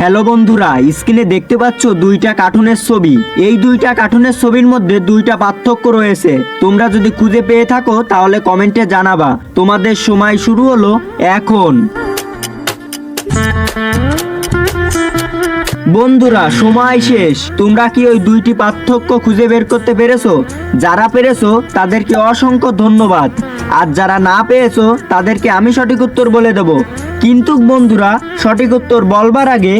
Hello বন্ধুরা, স্ক্রিনে দেখতে পাচ্ছ দুইটা কার্টুনের ছবি। এই দুইটা কার্টুনের ছবির মধ্যে দুইটা পার্থক্য রয়েছে। তোমরা যদি খুঁজে পেয়ে থাকো তাহলে কমেন্টে জানাবা। তোমাদের সময় শুরু হলো এখন। বন্ধুরা, সময় শেষ। তোমরা কি ওই দুইটি পার্থক্য খুঁজে বের করতে পেরেছো? যারা পেরেছো তাদেরকে অসংখ্য ধন্যবাদ, আর যারা না পেয়েছো তাদেরকে আমি সঠিক উত্তর বলে দেব। কিন্তু বন্ধুরা, সঠিক উত্তর বলবার আগে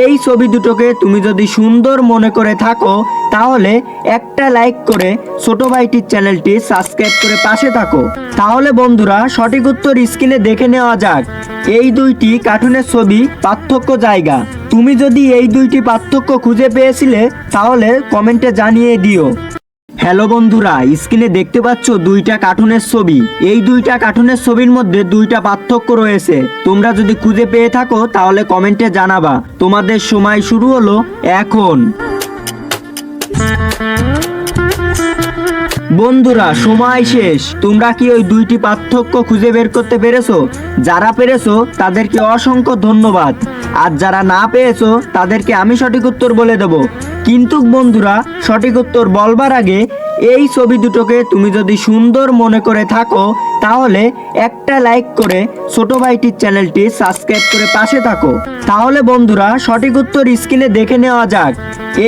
এই ছবি দুটোকে তুমি যদি সুন্দর মনে করে থাকো তাহলে একটা লাইক করে ছোট ভাইটির চ্যানেলটি সাবস্ক্রাইব করে পাশে থাকো। তাহলে বন্ধুরা, সঠিক উত্তর স্ক্রিনে দেখে নেওয়া যাক। এই দুইটি কার্টুনের ছবি, পার্থক্য, জায়গা। তুমি যদি এই দুইটি পার্থক্য খুঁজে পেয়েছিলে তাহলে কমেন্টে জানিয়ে দিও। হ্যালো বন্ধুরা, স্ক্রিনে দেখতে পাচ্ছ দুইটা কার্টুনের ছবি। এই দুইটা কার্টুনের ছবির মধ্যে দুইটা পার্থক্য রয়েছে। তোমরা যদি খুঁজে পেয়ে থাকো তাহলে কমেন্টে জানাবা। তোমাদের সময় শুরু হলো এখন। বন্ধুরা, সময় শেষ। তোমরা কি ওই দুইটি পার্থক্য খুঁজে বের করতে পেরেছো? যারা পেরেছো তাদেরকে অসংখ্য ধন্যবাদ, আর যারা না পেয়েছো তাদেরকে আমি সঠিক উত্তর বলে দেব। কিন্তু বন্ধুরা, সঠিক উত্তর বলবার আগে এই ছবি দুটোকে তুমি যদি সুন্দর মনে করে থাকো তাহলে একটা লাইক করে ছোট ভাইটির চ্যানেলটি সাবস্ক্রাইব করে পাশে থাকো। তাহলে বন্ধুরা, সঠিক উত্তর স্ক্রিনে দেখে নেওয়া যাক।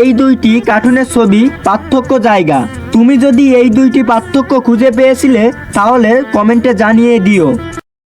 এই দুইটি কার্টুনের ছবি, পার্থক্য, জায়গা। তুমি যদি এই দুইটি পার্থক্য খুঁজে পেয়েছিলে তাহলে কমেন্টে জানিয়ে দিও।